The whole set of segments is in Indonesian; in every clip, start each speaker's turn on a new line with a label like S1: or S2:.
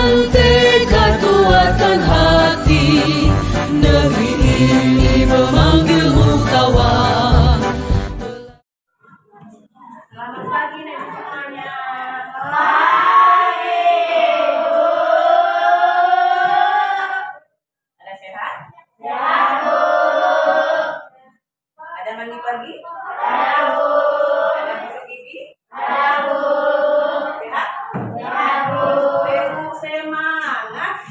S1: dengan tekad kuatkan hati, negeri ini memanggilmu kawan.
S2: Selamat pagi Ibu semuanya. Ada sehat? Ya, Bu. Ada mandi pagi? Ya, Bu. Ada gosok gigi? Ya, Bu. Sehat? Ya, Bu. Ibu semangat.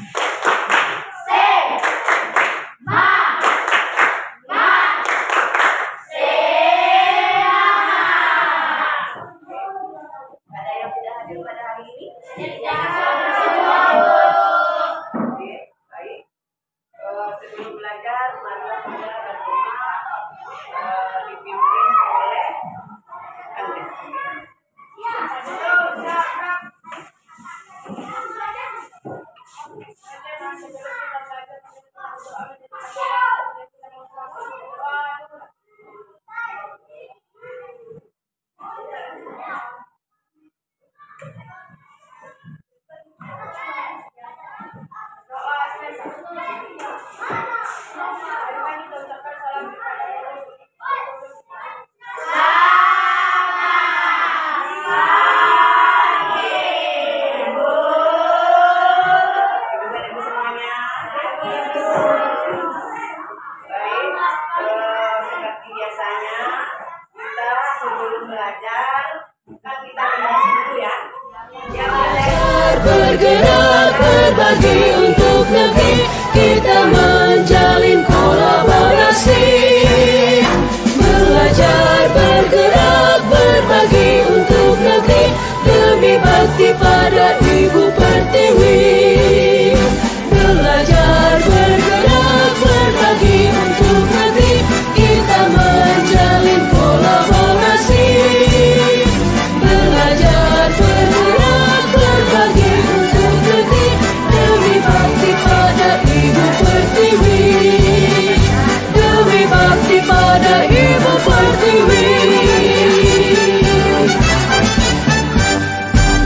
S2: Ada yang tidak hadir pada hari ini? Ya. Oke, baik. Sebelum belajar, marilah kita berdoa dipimpin oleh Anda. Seperti biasanya, kita sebelum belajar kan kita belajar dulu ya.
S1: Bergerak berbagi untuk negeri, kita menjalin kolaborasi. Belajar bergerak berbagi untuk negeri, demi bakti pada Ibu Pertiwi. Belajar bergerak berbagi untuk negeri, kita menjalin kolaborasi. Belajar bergerak berbagi untuk negeri, demi bakti pada Ibu Pertiwi. Demi bakti pada Ibu Pertiwi.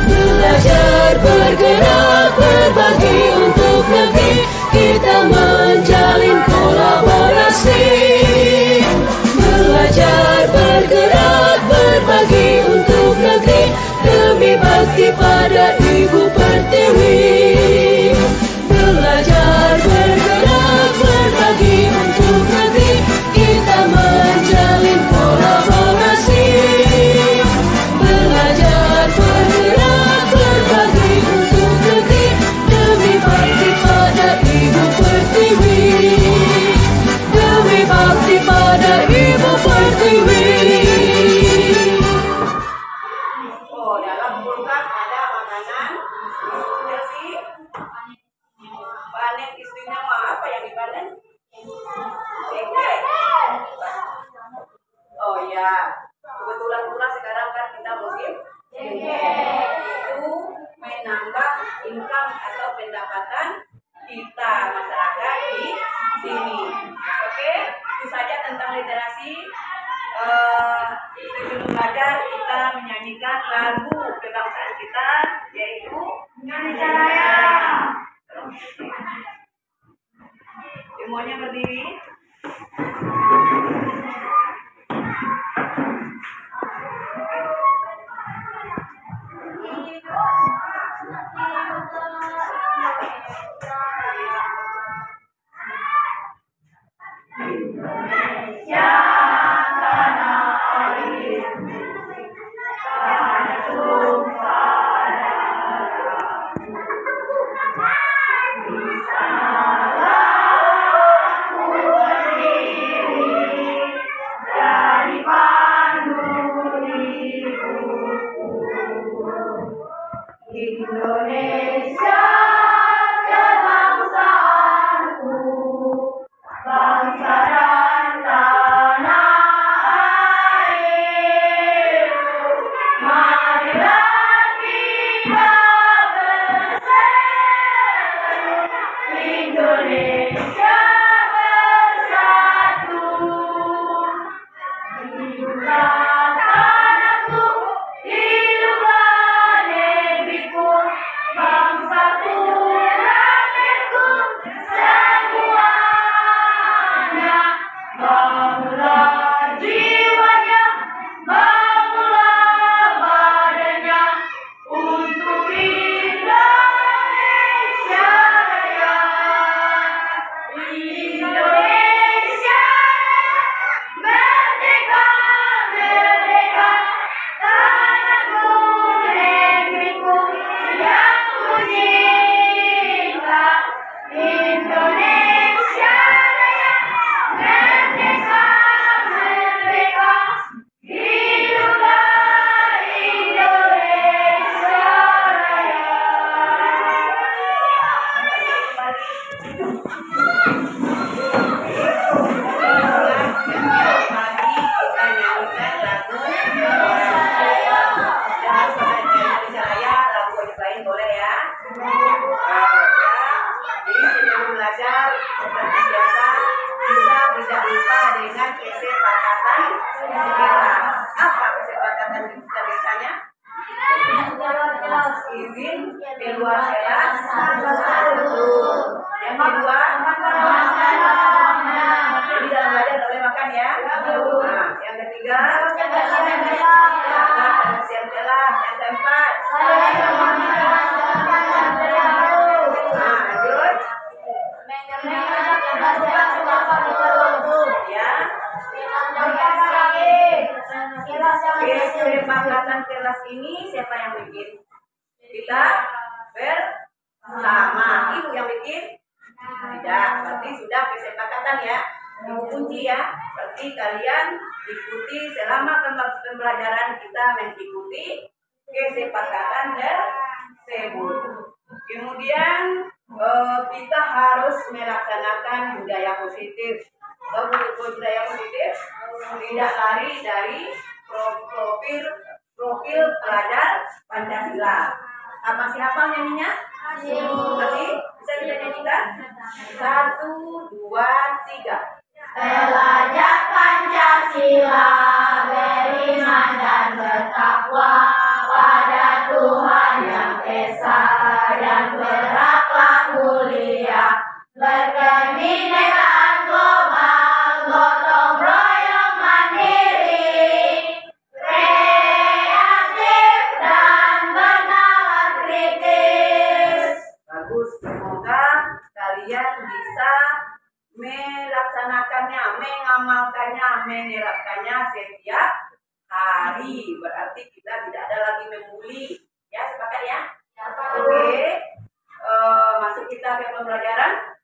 S1: Belajar bergerak berbagi untuk negeri, kita menjalin kolaborasi. Belajar bergerak berbagi untuk negeri, demi bakti pada Ibu Pertiwi. Belajar bergerak berbagi untuk negeri, kita menjalin kolaborasi. Belajar bergerak berbagi untuk negeri, demi bakti pada Ibu Pertiwi. Demi bakti pada Ibu Pertiwi.
S2: Oh, dalam kulkas ada makanan. Chelsea, panen istimewa apa yang dipanen? Jengkeh. Oh ya, kebetulan pula sekarang kan kita musim jengkeh. Itu menambah income atau pendapatan kita masyarakat di sini. Oke, itu saja tentang literasi. Sebelum belajar kita menyanyikan lagu kebangsaan kita, yaitu Indonesia Raya. Semuanya berdiri. Indonesia kebangsaanku, bangsa dan tanah airku. Marilah kita bersatu, Indonesia bersatu. Hiduplah tanahku, hiduplah negeriku, bangsaku. kelas. Apa kesepakatan kita biasanya? Izin keluar kelas satu. Yang kedua, jadi dalam belajar boleh makan ya. Nah, yang ketiga, siang kelas. Yang keempat, kesepakatan kelas ini siapa yang bikin? Kita bersama. Ibu yang bikin? Tidak. Berarti sudah kesepakatan ya. Ibu kunci ya. Berarti kalian ikuti selama pembelajaran kita mengikuti kesepakatan tersebut. Kemudian kita harus melaksanakan budaya positif. Budaya positif tidak lari dari profil pelajar Pancasila. Apa siapa nyanyinya? Masih bisa kita nyanyikan? 1, 2, 3.
S1: Belajar Pancasila, beriman dan bertakwa pada Tuhan Yang Esa dan berakhlak mulia, berkebinekaan global, gotong royong mandiri, kreatif dan bernalar kritis.
S2: Bagus, semoga kalian bisa melaksanakannya, mengamalkannya, menerapkannya setiap hari. Berarti kita tidak ada lagi membuli. Ya, sepakat ya? Oke. Masuk kita ke pembelajaran.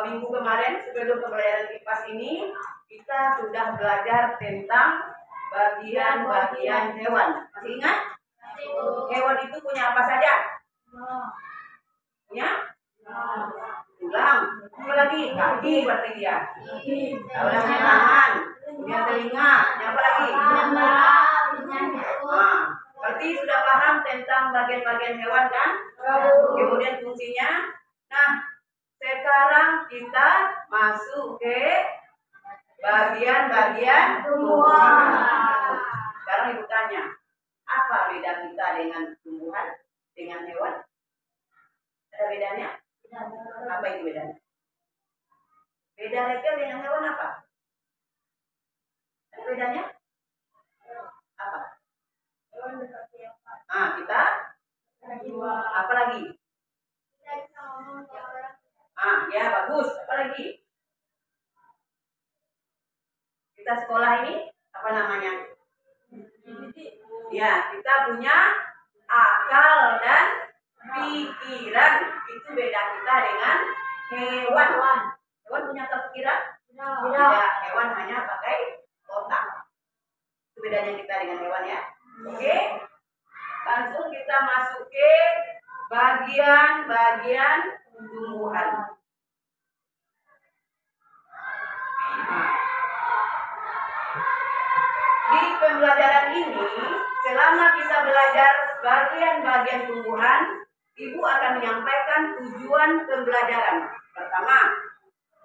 S2: Minggu kemarin sebelum pembelajaran IPAS ini kita sudah belajar tentang bagian-bagian hewan. Masih ingat? Hewan itu punya apa saja? Punya? Tulang. Apa lagi? Kaki berarti dia. Udah punya tangan, punya telinga. Apa lagi? Nah, berarti sudah paham tentang bagian-bagian hewan kan? Kemudian fungsinya. Nah, sekarang kita masuk ke bagian-bagian tumbuhan. Sekarang ibu tanya, apa beda kita dengan tumbuhan, dengan hewan? Ada bedanya? Apa itu bedanya? Beda level dengan hewan apa? Ada bedanya? Apa? Kita apa lagi? Ya bagus. Apa lagi? Kita sekolah ini apa namanya? Ya, kita punya akal dan pikiran. Itu beda kita dengan hewan. Hewan punya pikiran? Tidak. Hewan hanya pakai otak. Itu bedanya kita dengan hewan ya. Oke. Langsung kita masuk ke bagian-bagian tumbuhan. Di pembelajaran ini, selama kita belajar bagian-bagian tumbuhan, Ibu akan menyampaikan tujuan pembelajaran. Pertama,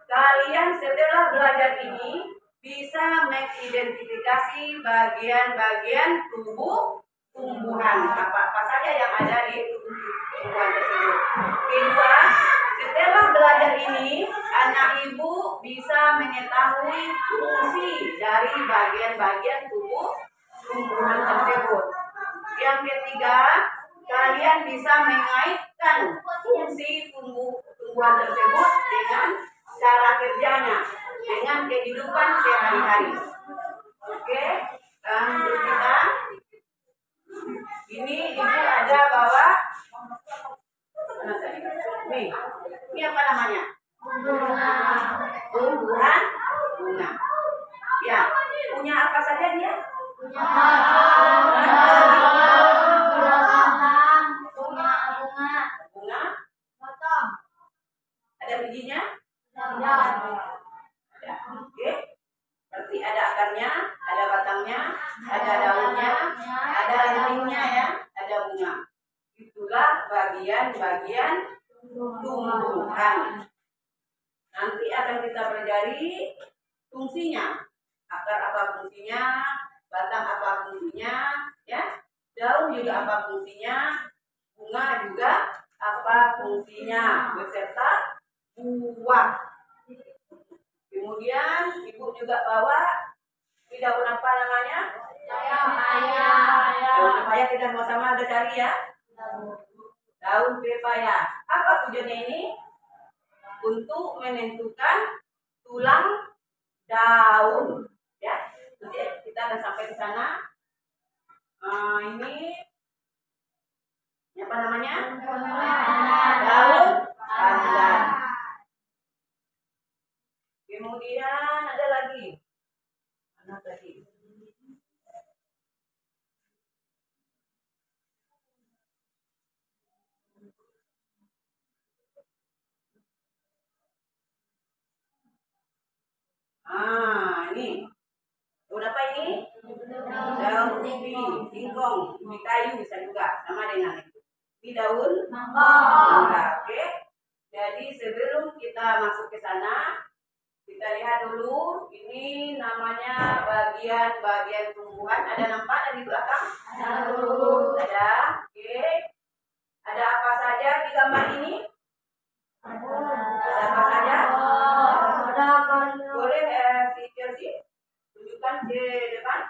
S2: kalian setelah belajar ini bisa mengidentifikasi bagian-bagian tumbuhan. Apa saja yang ada di tumbuhan tersebut. Kedua, setelah belajar ini, anak ibu bisa mengetahui fungsi dari bagian-bagian tumbuhan tersebut. Yang ketiga, kalian bisa mengaitkan fungsi tumbuhan tersebut dengan cara kerjanya, dengan kehidupan sehari-hari. Oke, lanjut kita. Ini ibu ada bawa ini apa namanya? Tumbuhan bunga. Ya, punya apa saja dia? Bunga. Ada bijinya? Ada. Oke. Berarti ada akarnya, ada batangnya, ada daunnya, ada rantingnya ya, ada bunga. Itulah bagian-bagian tumbuhan. Nanti akan kita pelajari fungsinya. Akar apa fungsinya? fungsinya, batang apa fungsinya, ya. Daun juga apa fungsinya, bunga juga apa fungsinya, beserta buah. Kemudian ibu juga bawa ini daun apa namanya? Daun pepaya kita sama-sama ada cari ya. Daun pepaya. Apa tujuannya ini? Untuk menentukan tulang daun. Ya, nanti kita akan sampai ke sana. Ini apa namanya? Daun pandan. Kemudian ada lagi. Mana tadi? Ini. Daun apa ini? Daun ubi, singkong, ubi kayu bisa juga sama dengan itu. Ini daun mangga. Oke. Jadi sebelum kita masuk ke sana, kita lihat dulu. Ini namanya bagian-bagian tumbuhan. Ada nampak di belakang? Ada. Oke. Ada apa saja di gambar ini? Ada apa saja? Boleh si Chelsea tunjukkan di depan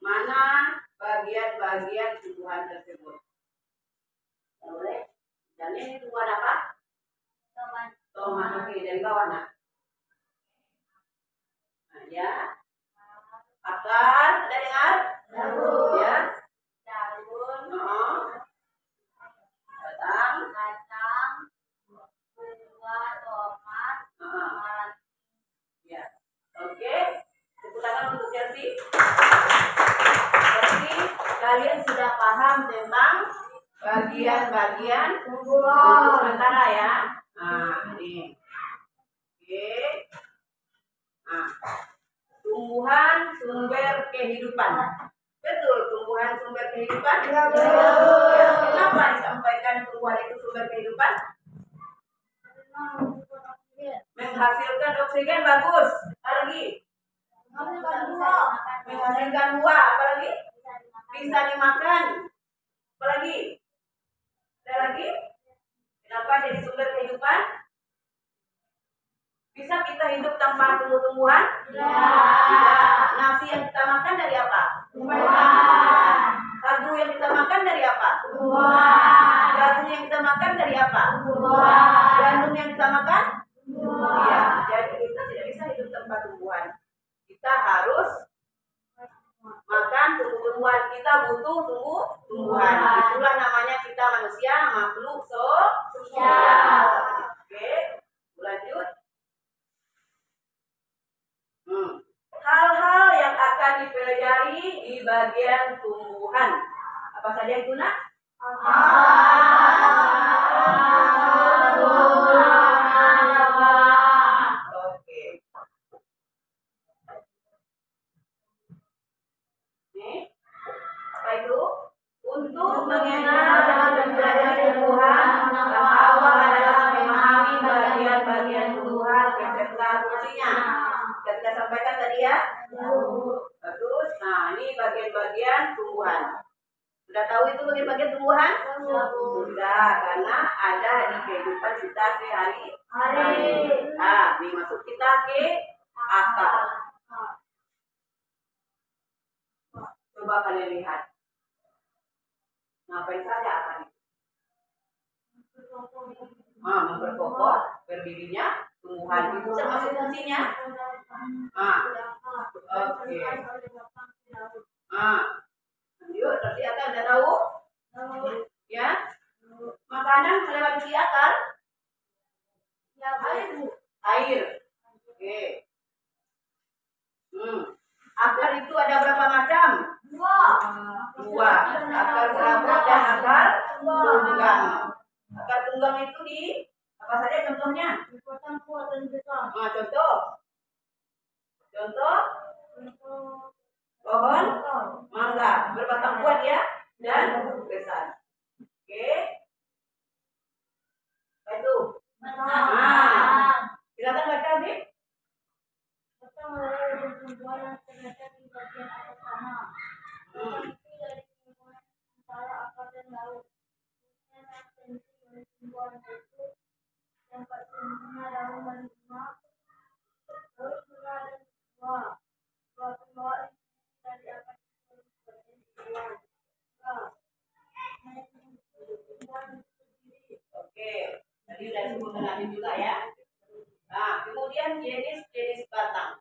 S2: mana bagian-bagian tumbuhan tersebut. Boleh. Dan ini tumbuhan apa? Tomat. Oke, dari bawah nak. Nah, ya. Akar, ada dengar? Ya. Daun. Batang. Buah tomat. Ya. Oke. Tepuk tangan untuk Chelsea. Jadi kalian sudah paham tentang bagian-bagian untuk sementara ya. Nah, ini. Oke. Nah, tumbuhan sumber kehidupan. Betul, tumbuhan sumber kehidupan. Kenapa disampaikan tumbuhan itu sumber kehidupan? Menghasilkan oksigen, bagus. Apa lagi? Menghasilkan buah. Apa lagi? Bisa dimakan. Apa lagi? Ada lagi? Kenapa jadi sumber kehidupan? Bisa kita hidup tanpa tumbuh-tumbuhan? Tidak. Nasi yang kita makan dari apa? Sagu yang kita makan dari apa? Jagung yang kita makan dari apa? Gandum yang kita makan? Iya. Jadi kita tidak bisa hidup tanpa tumbuhan. Kita harus makan tumbuh-tumbuhan. Kita butuh tumbuh-tumbuhan. Itulah namanya kita manusia, makhluk sosial. Oke, lanjut. Hal-hal yang akan dipelajari di bagian tumbuhan. Apa saja itu nak? Oke. Nih, apa itu? Untuk mengenal dan mempelajari tumbuhan, langkah awal adalah memahami bagian-bagian tumbuhan beserta fungsinya. Kita sampaikan tadi ya. Bagus. Nah, ini bagian-bagian tumbuhan. Sudah tahu itu bagian-bagian tumbuhan? Sudah, karena ada di kehidupan kita sehari-hari. Nah, ini masuk kita ke akar. Coba kalian lihat. Ngapain saja akar itu? Memperkokoh berdirinya tumbuhan. Itu termasuk fungsinya. Oke. Yuk, berarti akar udah tahu? Ya. Makanan melewati akar? Air. Oke. Akar itu ada berapa macam? Dua. Akar serabut dan akar tunggang. Akar tunggang itu di apa saja contohnya? Contoh pohon mangga berbatang kuat ya dan besar. Oke. Apa itu? Silakan baca, Adik. Oke, tadi udah sebutkan lagi juga ya. Nah, kemudian jenis-jenis batang.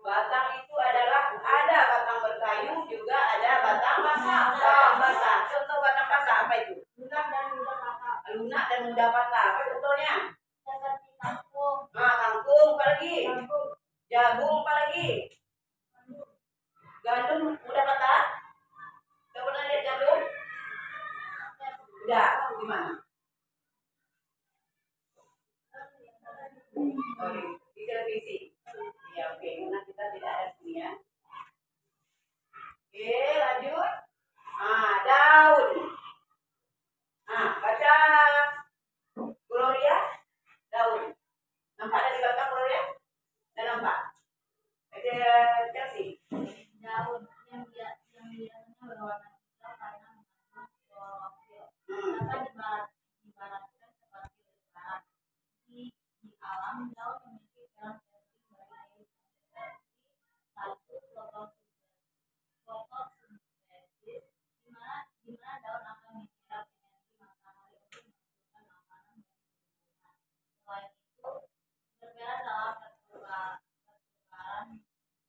S2: Batang itu adalah ada batang berkayu, juga ada batang basah. Contoh batang basah apa itu?
S1: Lunak dan mudah patah.
S2: Lunak dan mudah patah. Apa contohnya?
S1: Seperti kangkung.
S2: Nah, kangkung apa lagi?
S1: Kangkung.
S2: Jagung apa lagi? Gandum mudah patah? Udah pernah lihat gandum? Udah, gimana? Oh, di televisi. Ya, oke. Karena kita tidak ada sini ya. Oke, lanjut. Ah, daun. Ah, baca Gloria. Daun. Nampak dari belakang Gloria? Dan nampak. Ada Chelsea.
S1: Daun yang biasanya berwarna hijau karena mengandung klorofil.
S2: Hmm.
S1: Dapat diibaratkan seperti lingkaran. Di alam, daun memiliki karakteristik berkaitan seperti satu fotosintesis, di mana daun akan menyerap energi matahari untuk menghasilkan makanan bagi tumbuhan. Selain itu, berperan dalam pertukaran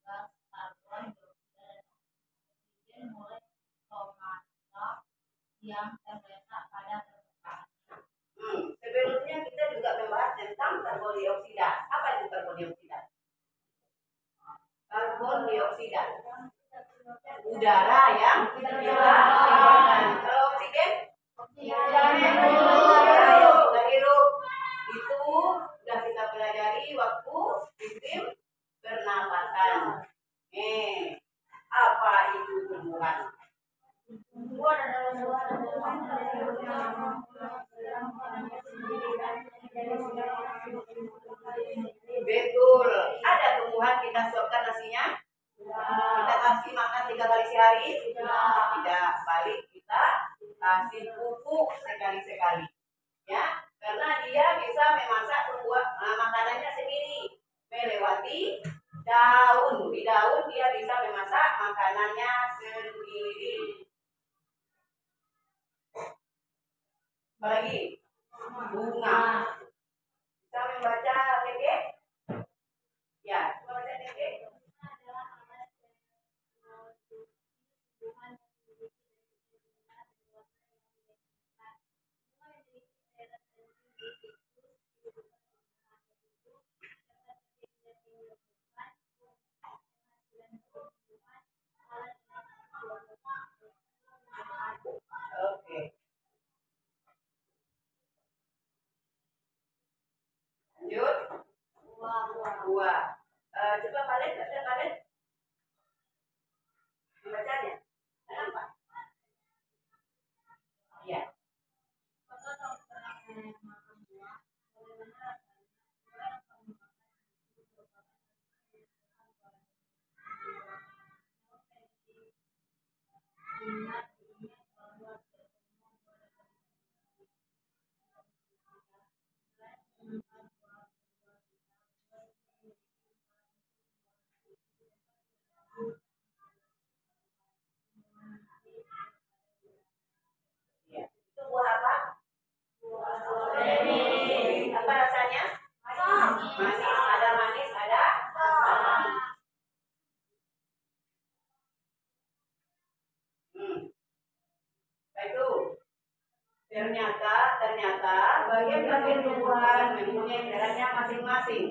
S1: gas karbon dioksida dan oksigen mulai kromata yang terletak pada permukaan.
S2: Sebelumnya kita juga membahas tentang karbon dioksida. Apa itu karbon dioksida? Karbon dioksida udara yang kita keluarkan. Kalau oksigen? Kita hirup. Itu sudah kita pelajari waktu sistem pernapasan. Apa itu tumbuhan?
S1: Tumbuhan adalah
S2: Betul. Ada tumbuhan kita suapkan nasinya? Kita kasih makan 3 kali sehari? Tidak. Balik kita kasih pupuk sekali-sekali. Ya, karena dia bisa memasak makanannya sendiri melewati daun. Di daun dia bisa memasak makanannya sendiri. Apa lagi? Bunga. Bisa membaca Teke? Ya, coba baca Teke. Oke. Lanjut. Buah. Coba kalian baca kalian. Membacanya. Kenapa? Iya. Ya. Itu buah apa? Strawberry. Apa rasanya? Manis. Ada manis, ada asam. Itu ternyata bagian-bagian tumbuhan mempunyai perannya masing-masing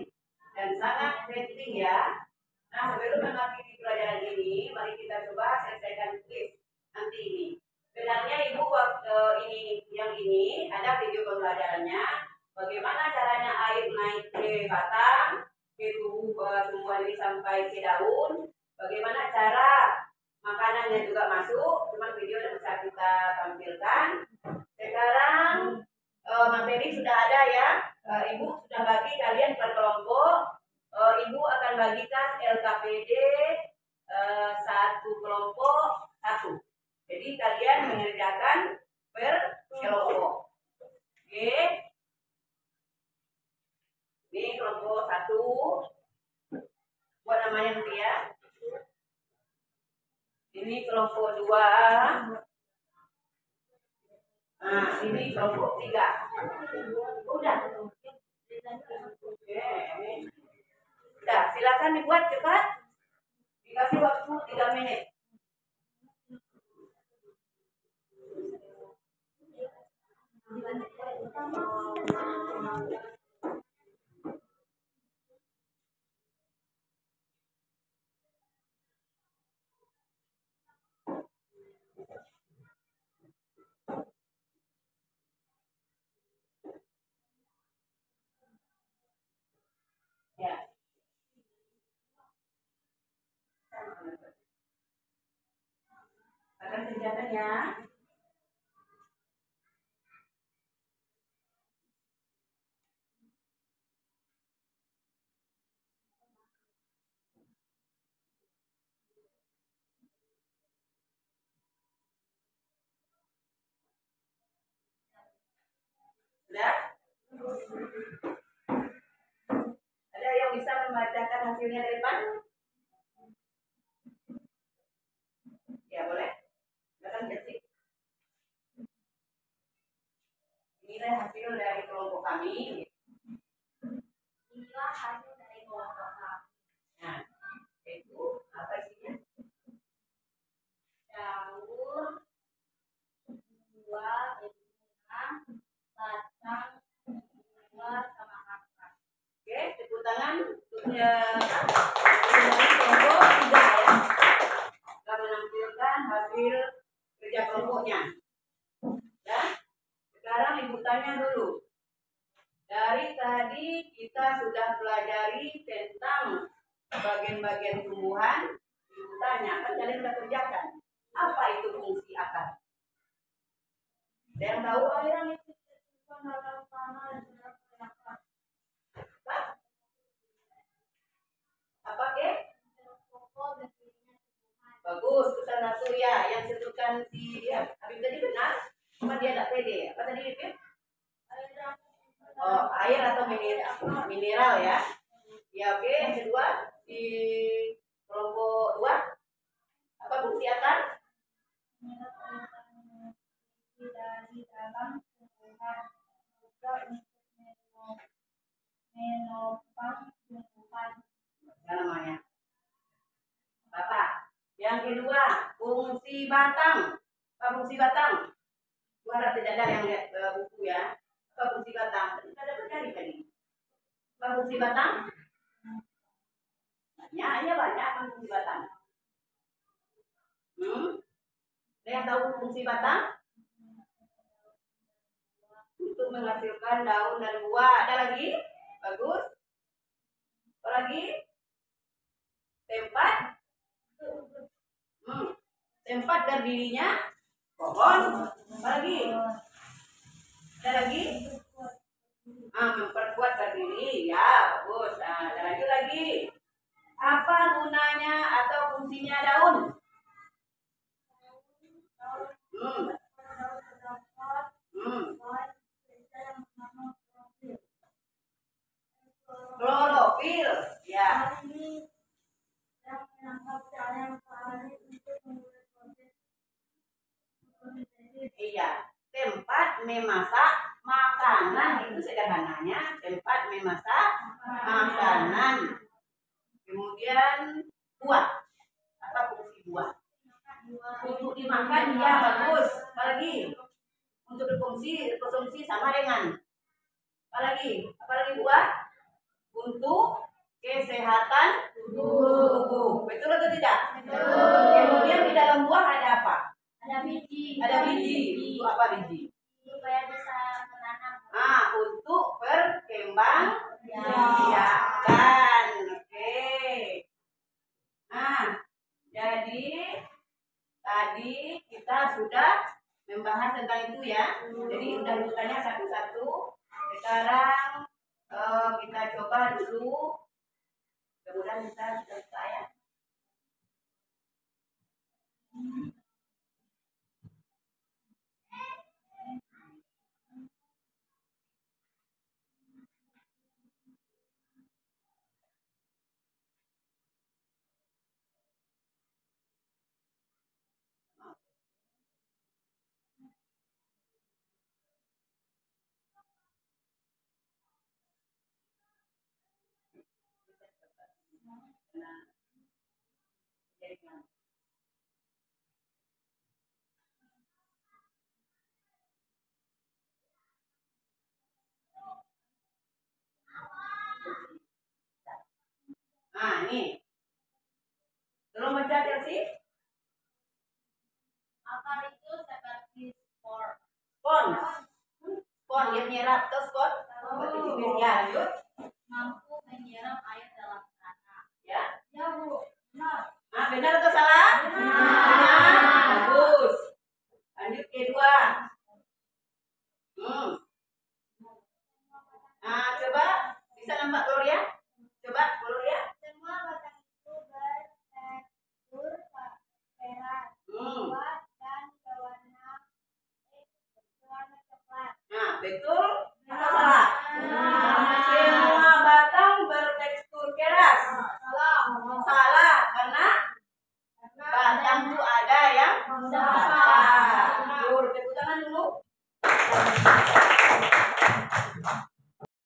S2: dan sangat penting ya. Nah, sebelum mengakhiri pelajaran ini, mari kita coba selesaikan kuis nanti ini. Sebenarnya Ibu ini ada video pembelajarannya. Bagaimana caranya air naik ke batang, ke tumbuhan ini sampai ke daun. Bagaimana cara makanannya juga masuk. Cuman video yang bisa kita tampilkan. Sekarang materi sudah ada ya. Ibu sudah bagi kalian per kelompok. Ibu akan bagikan LKPD satu kelompok satu. Jadi kalian mengerjakan per kelompok. Oke. Ini kelompok satu. Buat namanya nanti ya. Ini kelompok 2. Nah, ini kelompok 3. Udah. Udah, silakan dibuat cepat. Dikasih waktu 3 menit. Ya. Akan senjatanya. Sudah? Ada yang bisa membacakan hasilnya dari depan? Ya, boleh. Silakan Jessica. Inilah hasil dari kelompok kami.
S1: Inilah hasil dari kelompok kami.
S2: Nah, itu apa isinya?
S1: Daun, buah, bunga, batang, buah, sama akar.
S2: Oke, tepuk tangan untuknya kelompok 3 ya. Kita menampilkan hasil kerja kelompoknya. Ya. Sekarang ibu tanya dulu. Dari tadi kita sudah pelajari tentang bagian-bagian tumbuhan. Ibu tanya, kan kalian sudah kerjakan. Apa itu fungsi akar? Ada yang tahu?
S1: Airan itu dalam tanah dan dalam akar.
S2: Apa? Apa ke?
S1: Pokok dan dirinya tumbuhan.
S2: Bagus, Ustaz satu ya. Yang sebutkan si Habib tadi benar. Cuma dia tidak pede. Apa tadi Habib? Oh, air atau mineral ya. Ya oke. Yang kedua di kelompok 2 apa fungsi akar?
S1: Dari dalam tumbuhan juga untuk menopang tumbuhan.
S2: Namanya. Bapak. Yang kedua fungsi batang. Apa fungsi batang? Gua harap tidak ada yang lihat buku ya. Apa fungsi batang? Kita dapat dari tadi. Apa fungsi batang? Banyak, banyak fungsi batang. Ada yang tahu fungsi batang? Untuk menghasilkan daun dan buah. Ada lagi? Bagus. Apa lagi? Tempat? Tempat berdirinya pohon. Apa lagi? Ada lagi? Memperkuat berdiri. Ya, bagus. Nah, ada lagi. Apa gunanya atau fungsinya daun? Klorofil. Ya. Iya. Tempat memasak makanan itu sederhananya tempat memasak makanan. Kemudian buah. Apa fungsi buah? Untuk dimakan ya bagus. Apalagi untuk konsumsi sama dengan apalagi buah untuk kesehatan tubuh. Betul atau tidak? Betul. Kemudian di dalam buah ada apa?
S1: Ada biji.
S2: Untuk apa biji?
S1: Supaya bisa menanam.
S2: Untuk perkembangbiakan. Oke. Jadi tadi kita sudah membahas tentang itu ya. Jadi udah ditanya satu-satu. Sekarang kita coba dulu. Mudah-mudahan kita sudah selesai ya. Nah, ini. Belum baca Chelsea?
S1: Akar itu seperti spons.
S2: Spons yang menyerap ke spons. Ya, lanjut.
S1: Mampu menyerap air dalam tanah.
S2: Ya.
S1: Ya, Bu. Benar.
S2: Nah, benar atau salah? Benar. Bagus. Lanjut kedua. Nah, coba bisa nampak Gloria? Coba Gloria.
S1: Semua batang itu bertekstur keras,
S2: Hmm.
S1: kuat dan berwarna coklat.
S2: Nah, betul atau salah? Semua batang bertekstur keras. Salah karena batang itu ada yang besar. Tepuk tangan dulu.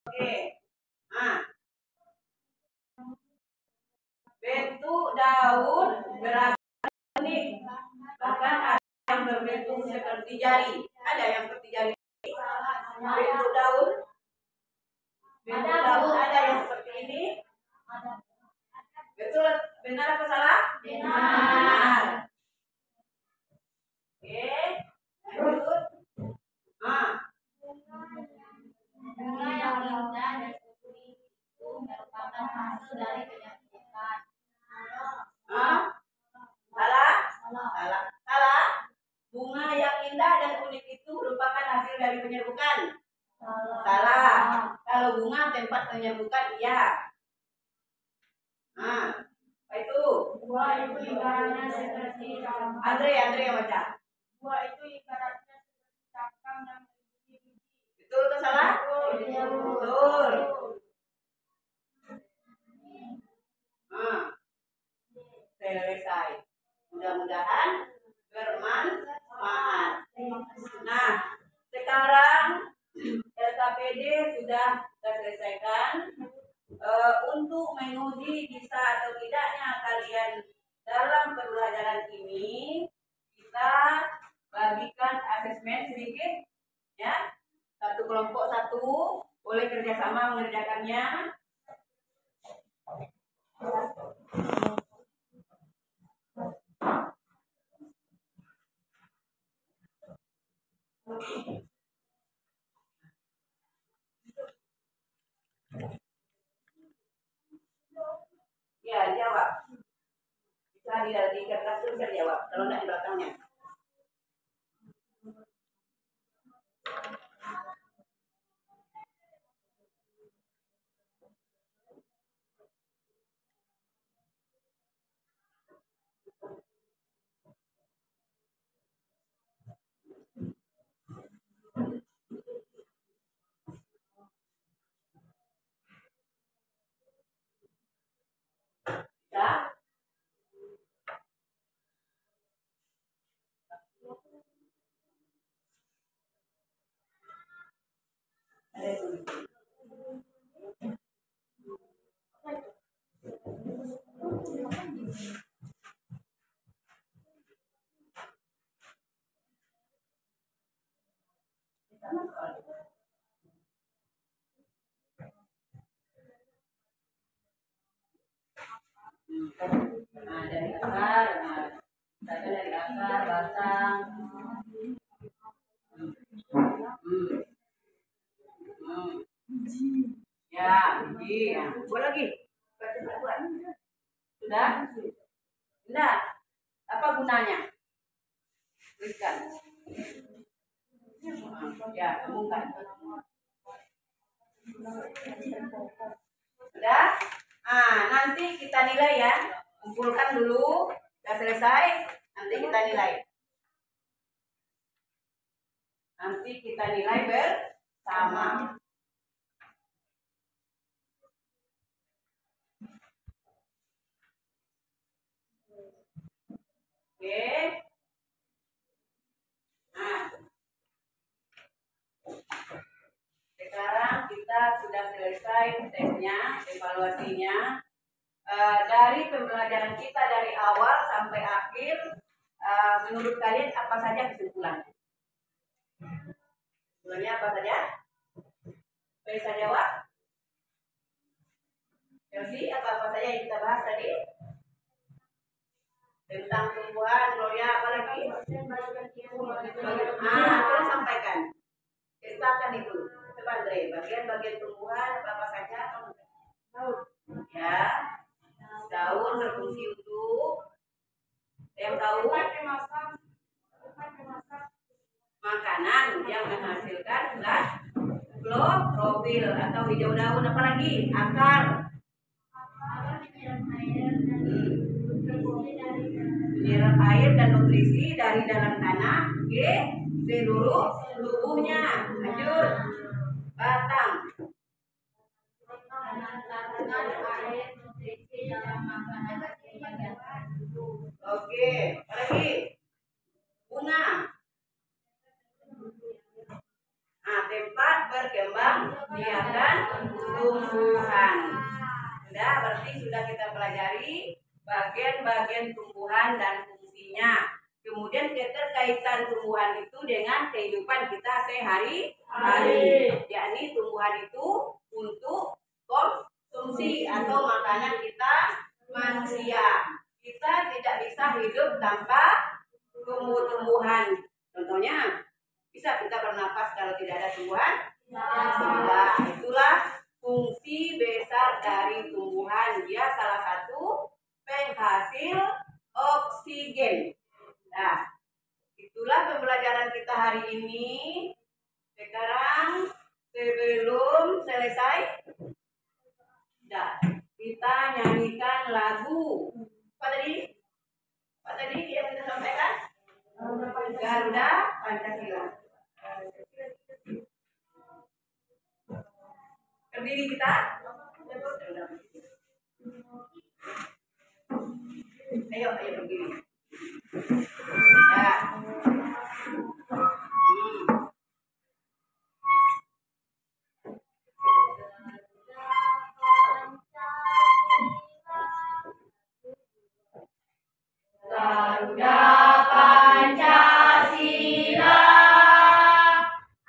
S2: Oke. Nah. Bentuk daun beragam unik. Bahkan ada yang berbentuk seperti jari. Ada yang seperti jari. Bentuk daun. Bentuk daun ada yang seperti ini. Betul, benar atau salah? Benar. Oke. Lanjut. Nah.
S1: Bunga yang indah dan putih itu merupakan hasil dari penyembuhan.
S2: Salah? Salah. Bunga yang indah dan unik itu merupakan hasil dari penyerbukan. Salah. Kalau bunga tempat penyerbukan, iya. Nah, apa itu?
S1: Buah itu ibaratnya seperti
S2: Andre yang baca.
S1: Buah itu ibaratnya seperti cangkang yang berisi biji.
S2: Betul atau salah? Betul. Nah, selesai. Mudah-mudahan bermanfaat. Nah, sekarang LKPD sudah kita selesaikan. Untuk menguji bisa atau tidaknya kalian dalam pembelajaran ini, kita bagikan asesmen sedikit, ya. Satu kelompok satu boleh kerjasama mengerjakannya. Ya, jawab. Bisa di kertas itu bisa jawab. Kalau tidak di belakangnya. Ya. Nah, dari akar, dari akar, batang. Ya, biji. Ya. Buat lagi. Buat. Sudah? Sudah. Apa gunanya? Tuliskan. Ya, temukan. Sudah? Ah, nanti kita nilai ya. Kumpulkan dulu. Sudah selesai. Nanti kita nilai. Nanti kita nilai bersama. Oke. Nah. Sekarang kita sudah selesai tesnya, evaluasinya. dari pembelajaran kita dari awal sampai akhir, menurut kalian apa saja kesimpulannya? Kesimpulannya apa saja? Bisa jawab? Jadi apa-apa saja yang kita bahas tadi? Tentang tumbuhan, Gloria, apa lagi? Tolong sampaikan. Ceritakan itu. Coba Andre, bagian-bagian tumbuhan apa saja? Ya, daun berfungsi untuk yang tahu makanan yang menghasilkan klorofil atau hijau daun, apalagi akar, menyerap air dan nutrisi dari dalam tanah ke seluruh tubuhnya. Lanjut, batang. Oke, apalagi? Bunga. Tempat berkembang biakan tumbuhan. Sudah, berarti sudah kita pelajari bagian-bagian tumbuhan dan fungsinya. Kemudian keterkaitan tumbuhan itu dengan kehidupan kita sehari-hari. Yakni tumbuhan itu untuk konsumsi atau makanan kita manusia. Kita tidak bisa hidup tanpa tumbuh-tumbuhan. Contohnya, bisa kita bernapas kalau tidak ada tumbuhan? Nah, itulah fungsi besar dari tumbuhan. Dia salah satu penghasil oksigen. Nah, itulah pembelajaran kita hari ini. Sekarang sebelum selesai, nah, kita nyanyikan lagu. Apa tadi? Apa tadi yang kita sampaikan? Garuda Pancasila. Berdiri kita. Ayo berdiri. Ya. Garuda Pancasila,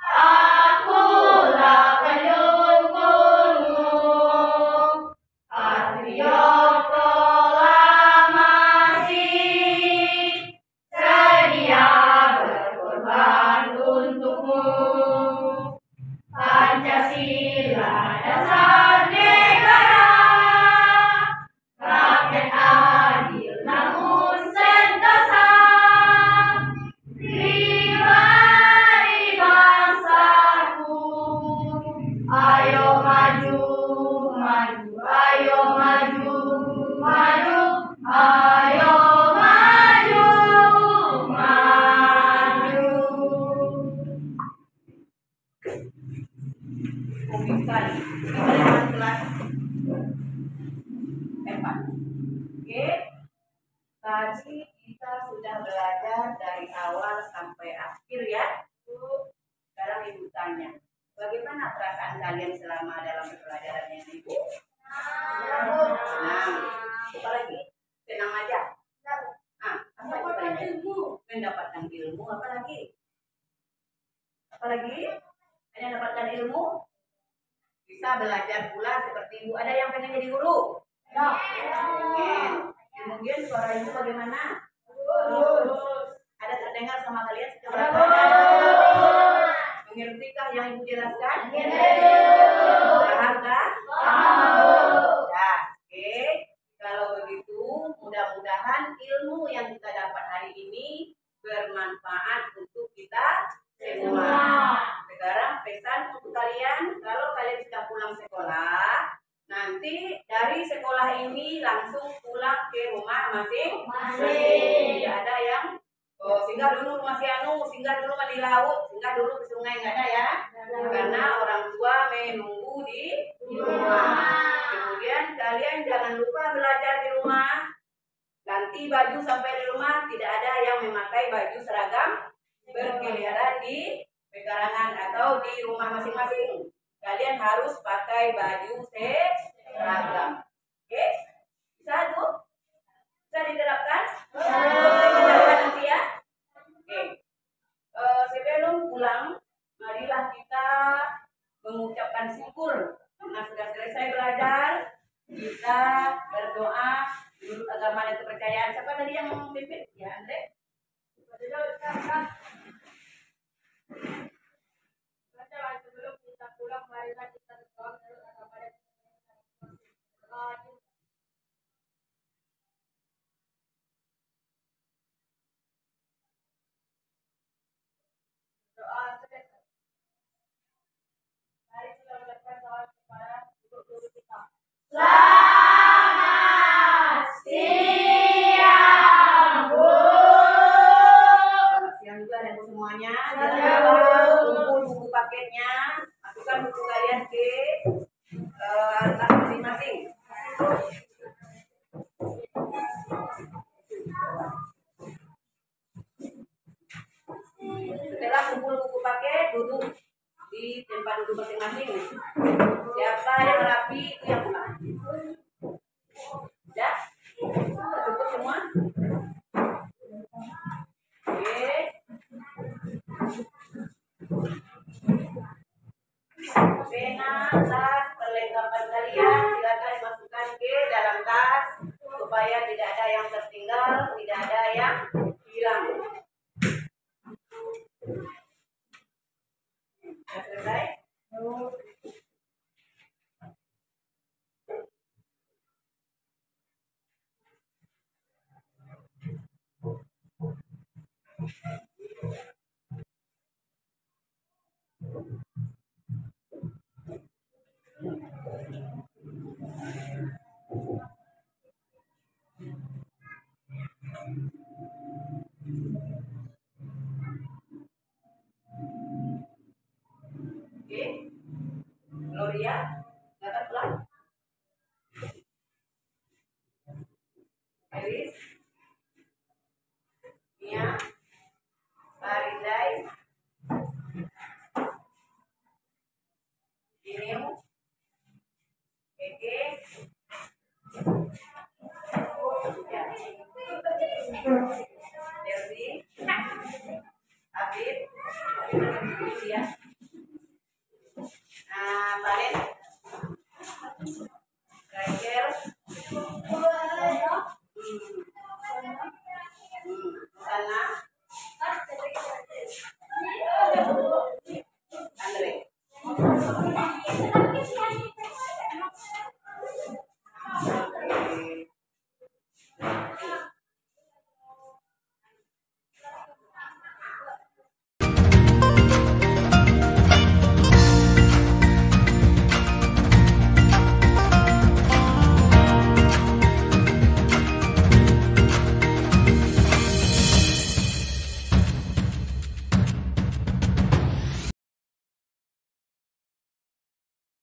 S2: akulah pendukungmu, patriot proklamasi, sedia berkorban untukmu. Pancasila dasar negara, rakyat adil namun sentosa, pribadi bangsaku. Ayo maju, maju, ayo maju, maju, ayo maju, maju. Bukan kelas 4. Oke, tadi kita sudah belajar dari awal sampai akhir ya. Sekarang Ibu tanya, bagaimana perasaan kalian selama dalam pembelajarannya Ibu? Senang. Apa lagi? Senang aja. Apa ilmu? Mendapatkan ilmu. Apa lagi? Apa lagi? Hanya mendapatkan ilmu? Bisa belajar pula seperti Ibu. Ada yang pengen jadi guru? Pengen. Kemudian suara Ibu bagaimana? Ada terdengar sama kalian secara mengertikah yang Ibu jelaskan? Paham kan? Nah, oke. Kalau begitu, mudah-mudahan ilmu yang kita dapat hari ini bermanfaat untuk kita semua. Sekarang pesan untuk kalian, kalau kalian sudah pulang sekolah, nanti dari sekolah ini langsung pulang ke rumah masing-masing. Tidak ada yang singgah dulu rumah si Anu, singgah dulu di laut, singgah dulu ke sungai, nggak ada ya. Karena orang tua menunggu di rumah. Kemudian kalian jangan lupa belajar di rumah. Ganti baju sampai di rumah, tidak ada yang memakai baju seragam berkeliaran di pekarangan atau di rumah masing-masing. Kalian harus pakai baju seragam. Oke? Bisa tuh? Bisa diterapkan? Diterapkan nanti ya. Oke. Sebelum pulang, marilah kita mengucapkan syukur karena sudah selesai belajar. Kita berdoa menurut agama dan kepercayaan. Siapa tadi yang memimpin? Ya, Andre. Sebelum kita pulang, marilah kita berdoa menurut agama dan kepercayaan. Doa selesai. Mari kita ucapkan salam kepada guru-guru kita.
S1: Selamat siang, Bu.
S2: Siang juga dan semuanya.
S1: Siang,
S2: Jangan
S1: Bu.
S2: lupa kumpul buku paketnya. Masukkan buku kalian ke tas masing-masing. Setelah kumpul buku paket, duduk di tempat duduk masing-masing. Siapa yang rapi itu yang pulang. Ya, cukup semua. Oke. Pena, tas, perlengkapan kalian silakan dimasukkan ke dalam tas supaya tidak ada yang tertinggal, tidak ada yang hilang. Sudah selesai? Oke. Gloria.